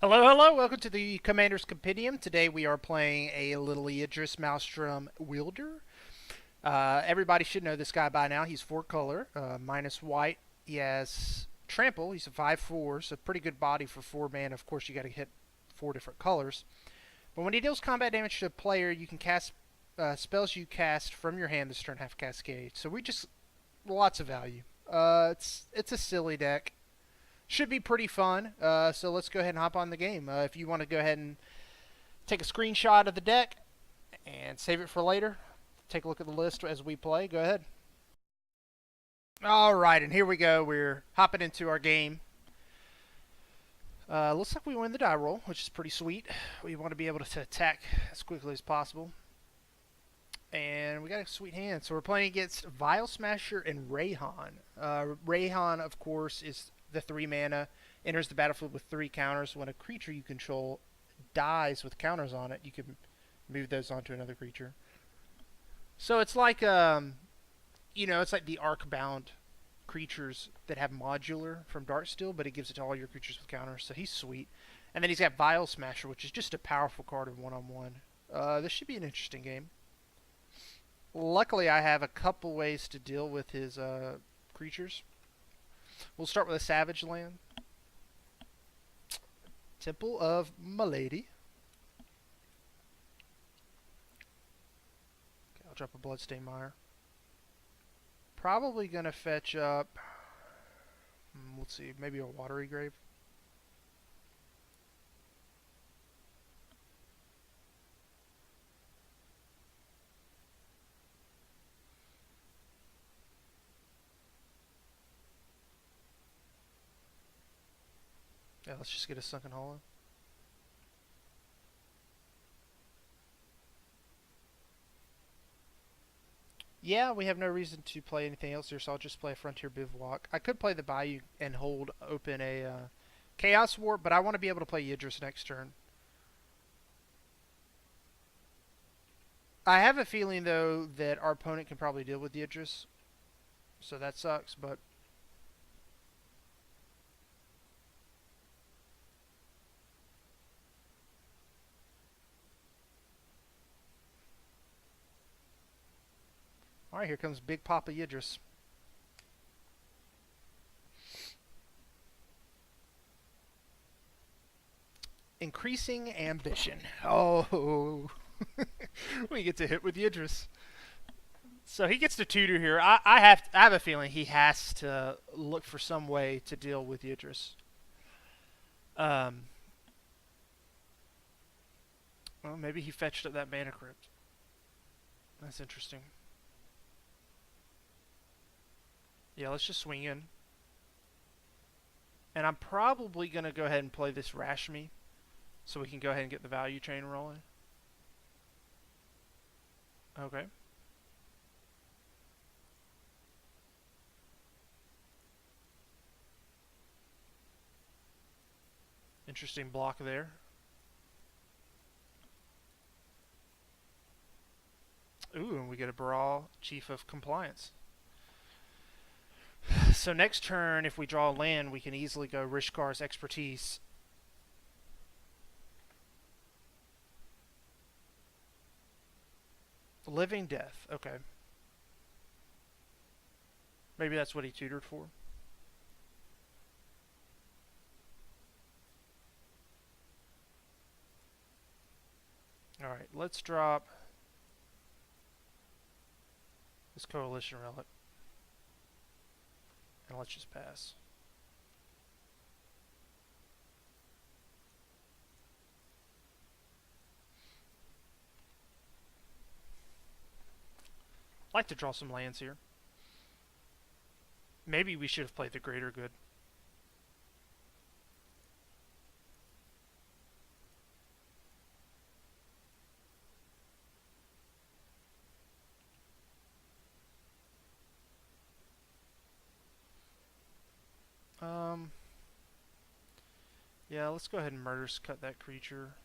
Hello, hello. Welcome to the Commander's Compendium. Today we are playing a little Yidris Maelstrom Wielder. Everybody should know this guy by now. He's 4 color, minus white. He has trample. He's a 5/4, so pretty good body for 4 man. Of course, you got to hit 4 different colors. But when he deals combat damage to a player, you can cast spells you cast from your hand this turn have cascade. So we just lots of value. It's a silly deck. Should be pretty fun. So let's go ahead and hop on the game. If you want to go ahead and take a screenshot of the deck and save it for later, take a look at the list as we play. Go ahead. All right, and here we go. We're hopping into our game. Looks like we win the die roll, which is pretty sweet. We want to be able to attack as quickly as possible. And we got a sweet hand. So we're playing against Vial Smasher and Rayhan. Rayhan, of course, is the 3 mana, enters the battlefield with 3 counters. When a creature you control dies with counters on it, you can move those onto another creature. So it's like, it's like the Arc-bound creatures that have modular from Darksteel, but it gives it to all your creatures with counters. So he's sweet. And then he's got Vial Smasher, which is just a powerful card of one-on-one. This should be an interesting game. Luckily, I have a couple ways to deal with his creatures. We'll start with a Savage Land. Temple of Milady. Okay, I'll drop a Bloodstained Mire. Probably going to fetch up, let's see, maybe a Watery Grave. Yeah, let's just get a Sunken Hollow. Yeah, we have no reason to play anything else here, so I'll just play a Frontier Bivouac. I could play the Bayou and hold open a Chaos Warp, but I want to be able to play Yidris next turn. I have a feeling, though, that our opponent can probably deal with Yidris, so that sucks, but alright, here comes Big Papa Yidris. Increasing Ambition. Oh, we get to hit with Yidris. So he gets to tutor here. I have a feeling he has to look for some way to deal with Yidris. Well, maybe he fetched up that Mana Crypt. That's interesting. Yeah, let's just swing in. And I'm probably going to go ahead and play this Rashmi so we can go ahead and get the value train rolling. Okay. Interesting block there. Ooh, and we get a Baral, Chief of Compliance. So next turn, if we draw a land, we can easily go Rishkar's Expertise. Living Death, okay. Maybe that's what he tutored for. Alright, let's drop this Coalition Relic. And let's just pass. I'd like to draw some lands here. Maybe we should have played the Greater Good. Yeah, let's go ahead and Murderous Cut that creature.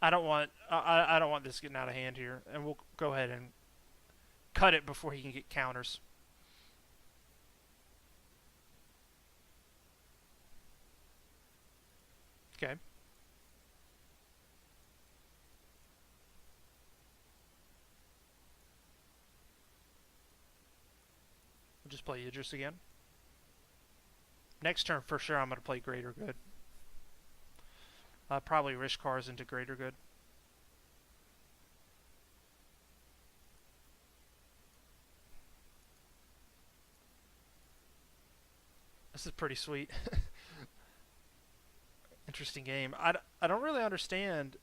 I don't want this getting out of hand here, and we'll go ahead and cut it before he can get counters. Okay. We'll just play Yidris again. Next turn, for sure, I'm going to play Greater Good. Probably Rishkar's into Greater Good. This is pretty sweet. Interesting game. I don't really understand.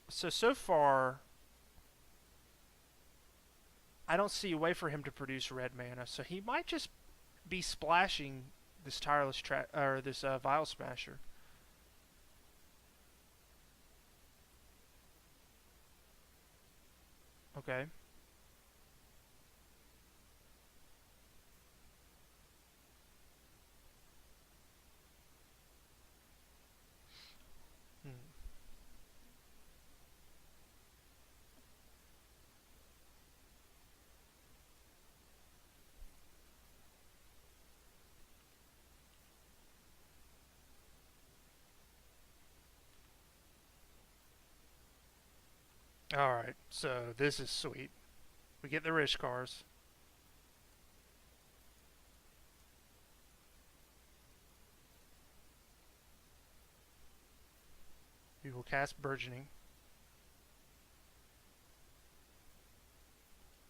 So far, I don't see a way for him to produce red mana. So he might just be splashing this tireless or this Vial Smasher. Okay. Hmm. Alright, so this is sweet. We get the Rishkars. We will cast Burgeoning.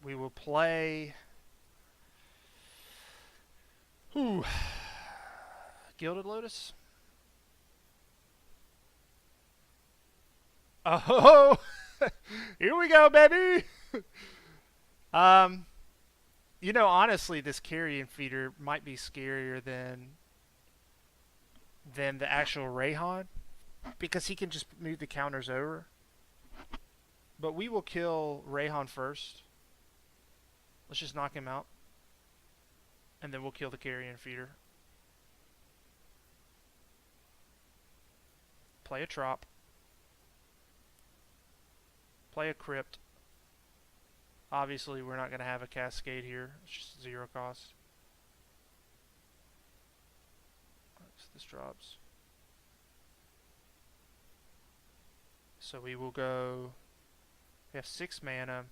We will play... Ooh. Gilded Lotus? Oh! Here we go, baby! You know, honestly, this Carrion Feeder might be scarier than the actual Rayhan, because he can just move the counters over. But we will kill Rayhan first. Let's just knock him out. And then we'll kill the Carrion Feeder. Play a Trop. Play a Crypt. Obviously, we're not going to have a Cascade here. It's just 0 cost. So this drops. So we will go... We have 6 mana.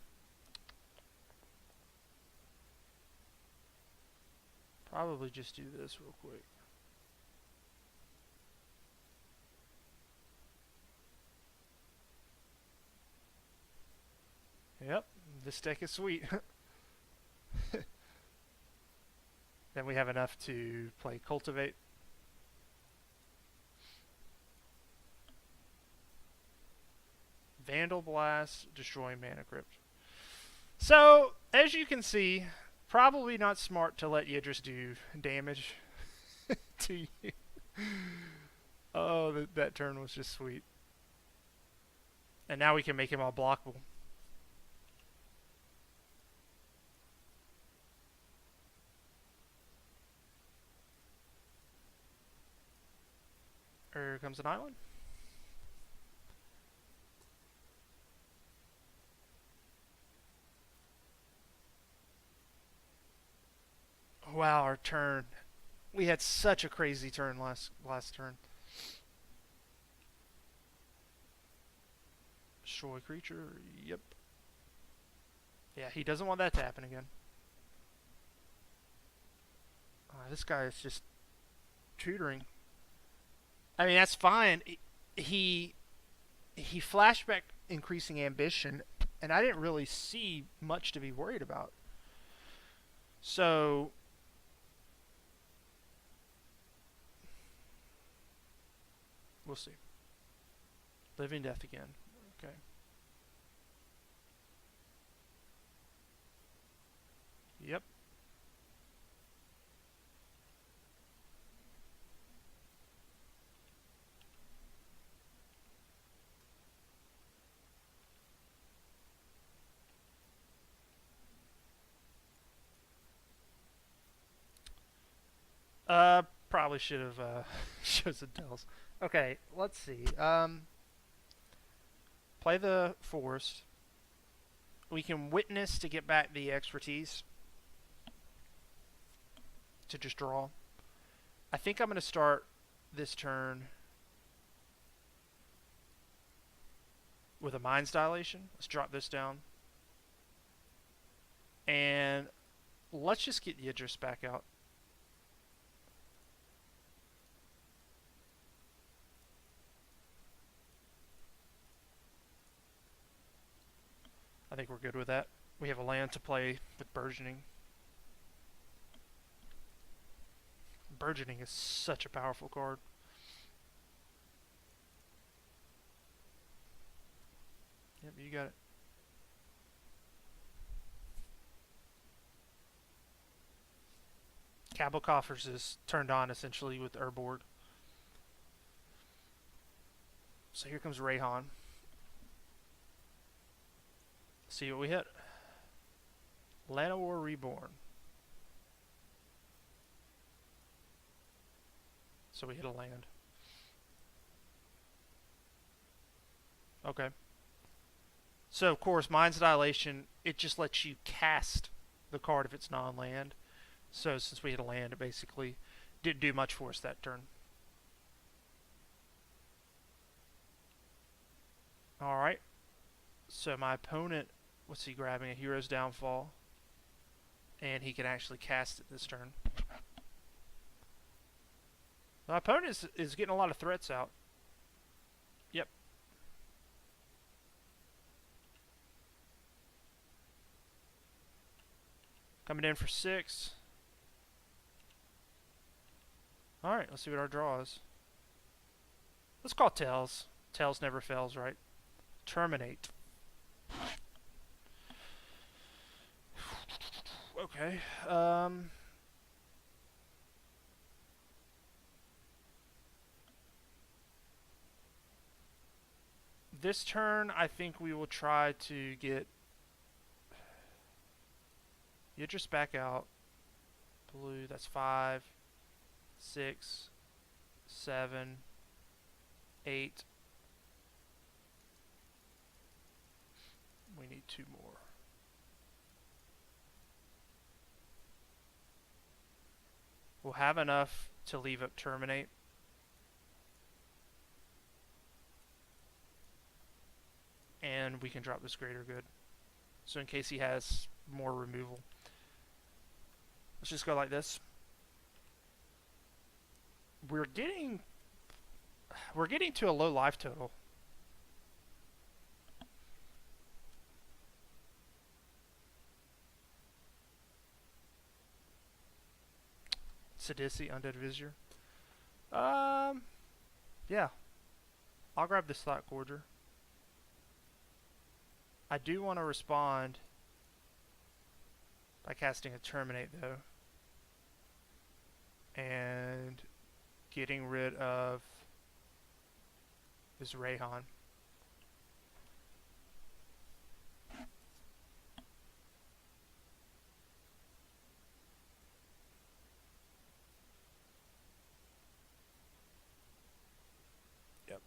Probably just do this real quick. Yep, this deck is sweet. Then we have enough to play Cultivate. Vandal Blast, destroy Mana Crypt. So, as you can see, probably not smart to let Yidris do damage to you. Oh, that turn was just sweet. And now we can make him unblockable. Here comes an island. Wow, our turn. We had such a crazy turn last turn. Destroy creature. Yep. Yeah, he doesn't want that to happen again. This guy is just tutoring. I mean, that's fine. He flashback increasing ambition, and I didn't really see much to be worried about. So we'll see. Living Death again. Okay. Yep. Probably should have chosen Dells. Okay, let's see. Play the Forest. We can Witness to get back the expertise to just draw. I think I'm going to start this turn with a Mines Dilation. Let's drop this down. And let's just get Yidris back out. I think we're good with that. We have a land to play with Burgeoning. Burgeoning is such a powerful card. Yep, you got it. Cabal Coffers is turned on essentially with Urborg. So here comes Rayhan. See what we hit. Llanowar Reborn. So we hit a land. Okay. So of course, Mind's Dilation, it just lets you cast the card if it's non-land. So since we hit a land, it basically didn't do much for us that turn. Alright. So my opponent, what's he grabbing? A Hero's Downfall. And he can actually cast it this turn. My opponent is getting a lot of threats out. Yep. Coming in for 6. Alright, let's see what our draw is. Let's call Tails. Tails never fails, right? Terminate. Okay. This turn, I think we will try to get Yidris back out. Blue, that's 5, 6, 7, 8. We need 2 more. We'll have enough to leave up Terminate. And we can drop this Greater Good. So in case he has more removal. Let's just go like this. We're getting to a low life total. Sidisi, Undead Vizier. Yeah. I'll grab this Thought Gorger. I do want to respond by casting a Terminate, though. And getting rid of this Rayhan. Yep.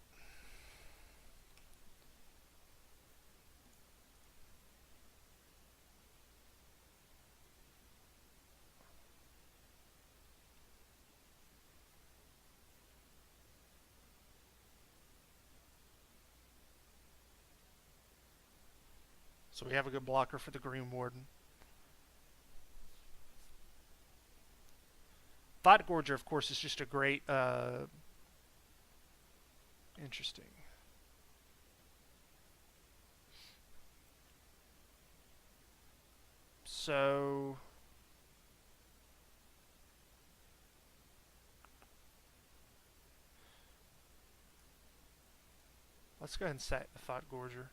So we have a good blocker for the Green Warden. Thought Gorger, of course, is just a great, interesting. So let's go ahead and set the Thought Gorger.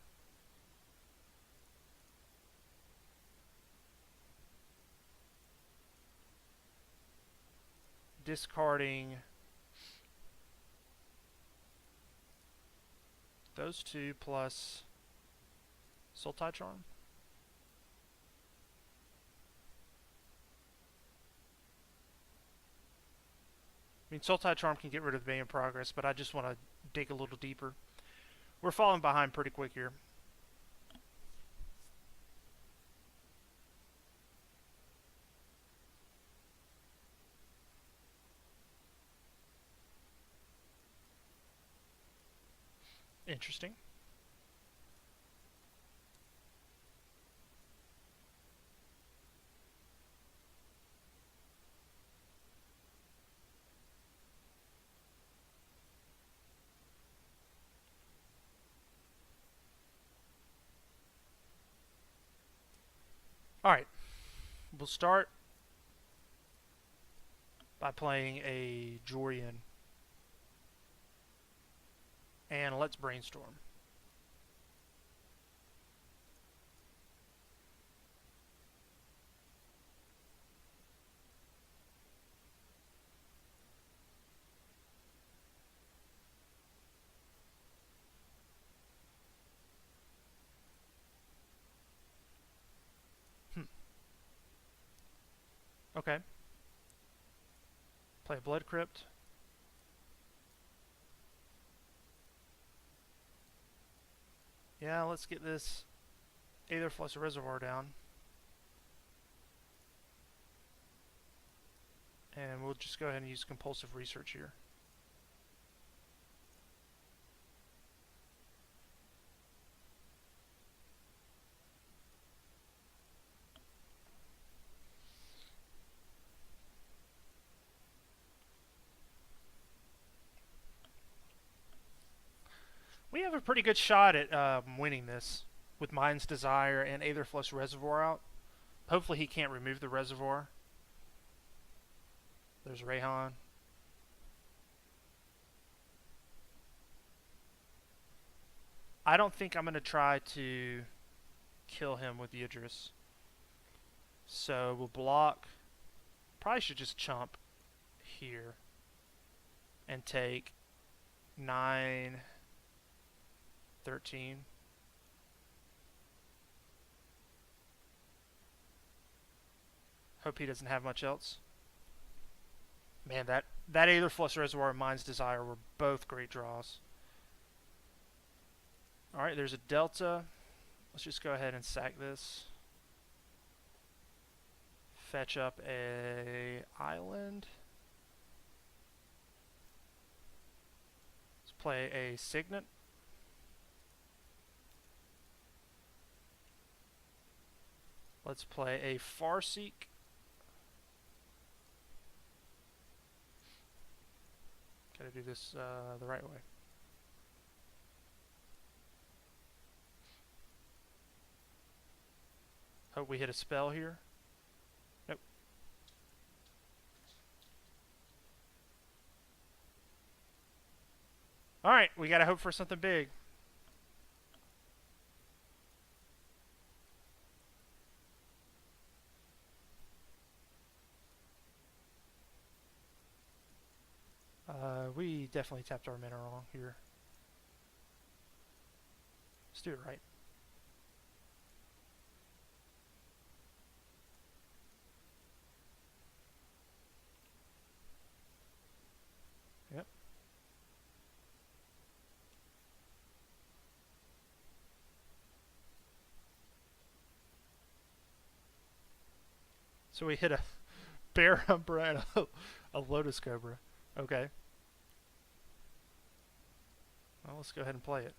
Discarding those 2 plus Sultai Charm. I mean, Sultai Charm can get rid of the Bane of Progress, but I just want to dig a little deeper. We're falling behind pretty quick here. Interesting. We'll start by playing a Jorian. And let's brainstorm. Okay. Play a Blood Crypt. Yeah, let's get this Aetherflush Reservoir down. And we'll just go ahead and use Compulsive Research here. We have a pretty good shot at winning this with Mind's Desire and Aetherflush Reservoir out. Hopefully he can't remove the reservoir. There's Rayhan. I don't think I'm going to try to kill him with Yidris. So we'll block. Probably should just chump here and take 9, 13. Hope he doesn't have much else. Man, that Aetherflush Reservoir and Mind's Desire were both great draws. Alright, there's a Delta. Let's just go ahead and sack this. Fetch up a island. Let's play a Signet. Let's play a Farseek. Gotta do this the right way. Hope we hit a spell here. Nope. Alright, we gotta hope for something big. We definitely tapped our mana wrong here. Let's do it right. Yep. So we hit a Bear Umbra and a Lotus Cobra. Okay. Well, let's go ahead and play it.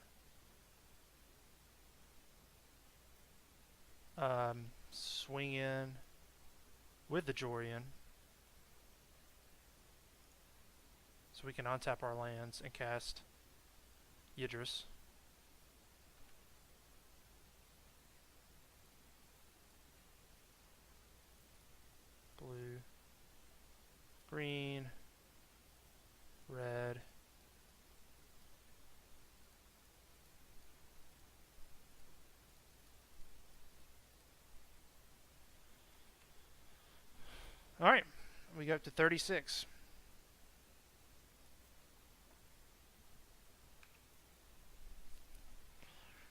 Swing in with the Jorian. So we can untap our lands and cast Yidris. Blue. Green. Red. Alright, we go up to 36.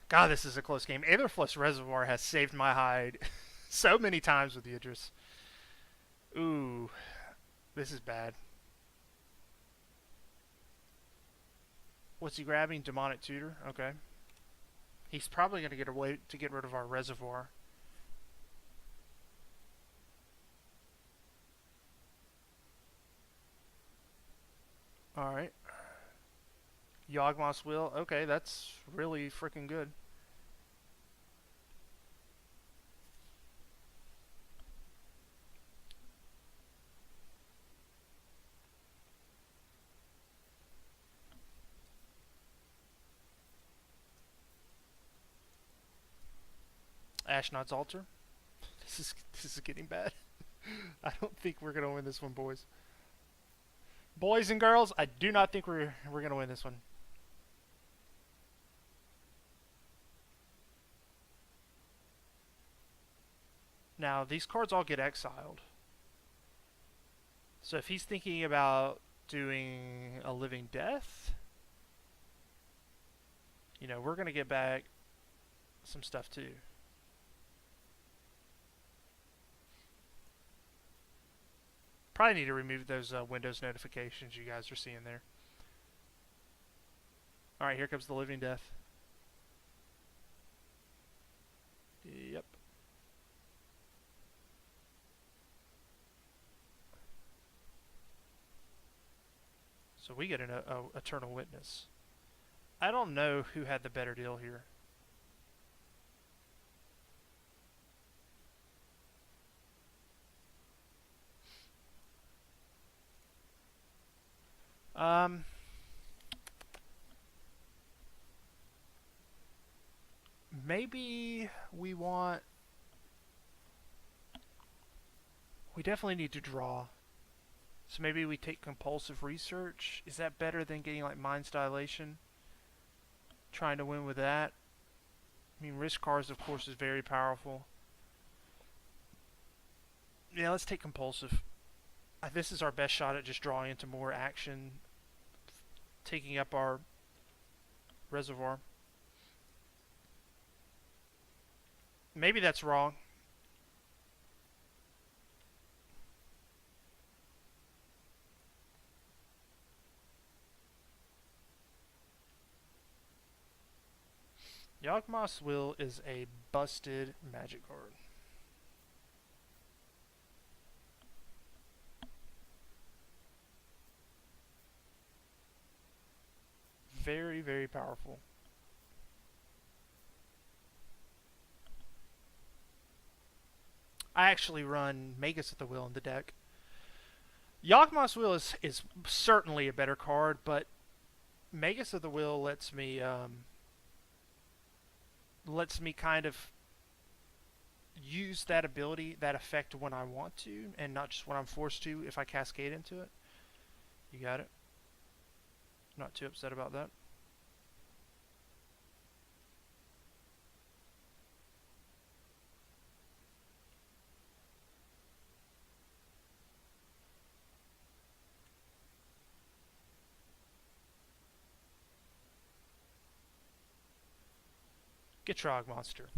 God, this is a close game. Aetherflush Reservoir has saved my hide so many times with Yidris. Ooh, this is bad. What's he grabbing? Demonic Tutor? Okay. He's probably going to get away to get rid of our reservoir. Alright. Yawgmoth's Will. Okay, that's really freaking good. Ashnod's Altar. This is getting bad. I don't think we're gonna win this one, boys. Boys and girls, I do not think we're gonna win this one. Now, these cards all get exiled. So if he's thinking about doing a Living Death, you know, we're going to get back some stuff too. Probably need to remove those Windows notifications you guys are seeing there. Alright, here comes the Living Death. Yep. So we get an Eternal Witness. I don't know who had the better deal here. Maybe we want... We definitely need to draw. So maybe we take Compulsive Research. Is that better than getting like Mind's Dilation? Trying to win with that. I mean, Risk Cards, of course, is very powerful. Yeah, let's take Compulsive. This is our best shot at just drawing into more action, taking up our reservoir. Maybe that's wrong. Yawgmoth's Will is a busted magic card. Very, very powerful. I actually run Magus at the Will in the deck. Yawgmoth's Will is certainly a better card, but Magus of the Will lets me kind of use that ability, that effect when I want to, and not just when I'm forced to if I cascade into it. You got it? Not too upset about that. Gitrog monster.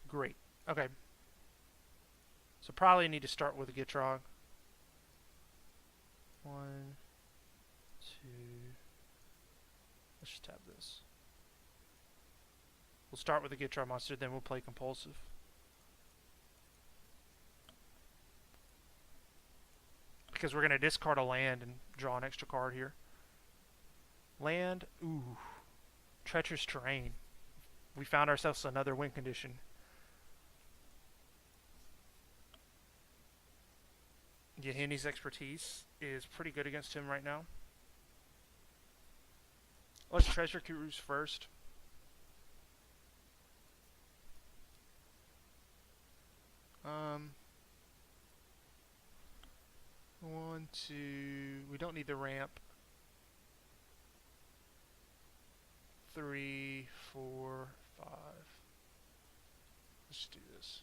Great. Okay. So probably need to start with a Gitrog. 1, 2. Let's just tap this. We'll start with a Gitrog monster, then we'll play Compulsive. Because we're going to discard a land and draw an extra card here. Land. Ooh. Treacherous Terrain. We found ourselves another win condition. Yahenni's Expertise is pretty good against him right now. Let's Treasure Cruise first. One, two. We don't need the ramp. 3, 4, 5. Let's do this.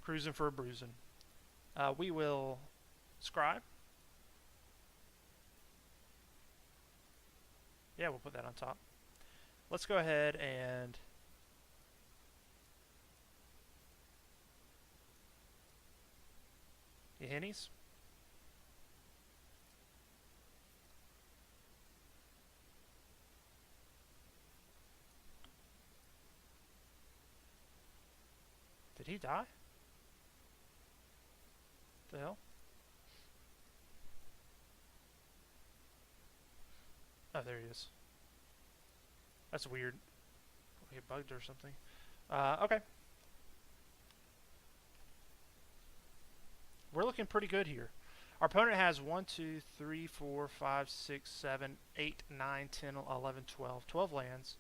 Cruising for a bruising. We will scribe. Yeah, we'll put that on top. Let's go ahead and Yahenni's. Did he die? What the hell? Oh, there he is. That's weird. We get bugged or something. Okay. We're looking pretty good here. Our opponent has 1, 2, 3, 4, 5, 6, 7, 8, 9, 10, 11, 12. 12 lands.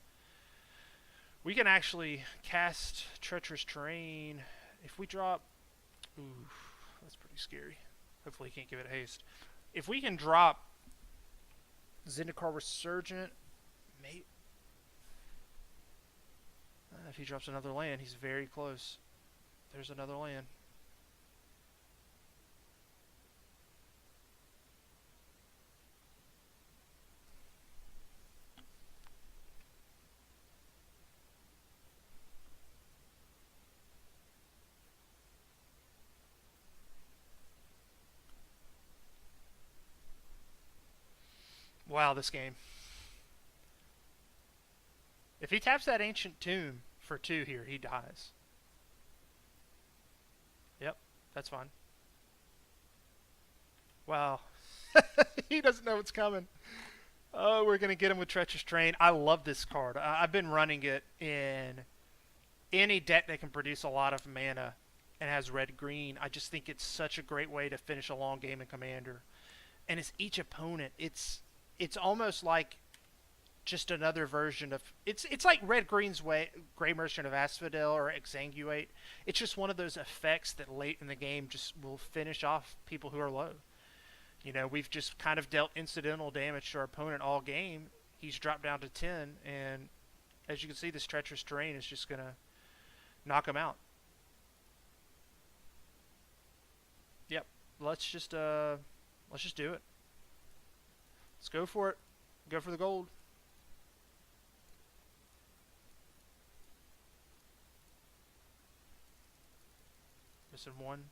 We can actually cast Treacherous Terrain if we drop. Ooh, that's pretty scary. Hopefully, he can't give it haste. If we can drop Zendikar Resurgent, maybe. If he drops another land, he's very close. There's another land. Wow, this game. If he taps that Ancient Tomb for 2 here, he dies. Yep, that's fine. Wow. He doesn't know what's coming. Oh, we're going to get him with Treacherous Terrain. I love this card. I've been running it in any deck that can produce a lot of mana and has red-green. I just think it's such a great way to finish a long game in Commander. And it's each opponent. It's almost like just another version of it's like Red Green's way, Grey Merchant of Asphodel or Exsanguate. It's just one of those effects that late in the game just will finish off people who are low. You know, we've just kind of dealt incidental damage to our opponent all game. He's dropped down to 10, and as you can see, this Treacherous Terrain is just gonna knock him out. Yep. Let's just do it. Let's go for it. Go for the gold. Missing one.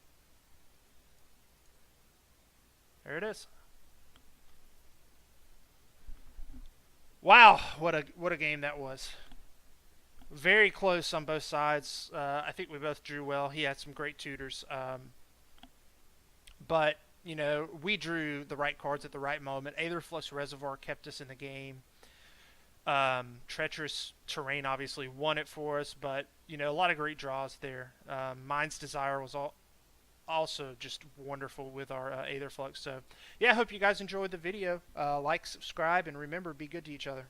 There it is. Wow, what a game that was. Very close on both sides. I think we both drew well. He had some great tutors. But, you know, we drew the right cards at the right moment. Aetherflux Reservoir kept us in the game. Treacherous Terrain obviously won it for us, but, you know, a lot of great draws there. Mind's Desire was also just wonderful with our Aetherflux. So, yeah, I hope you guys enjoyed the video. Like, subscribe, and remember, be good to each other.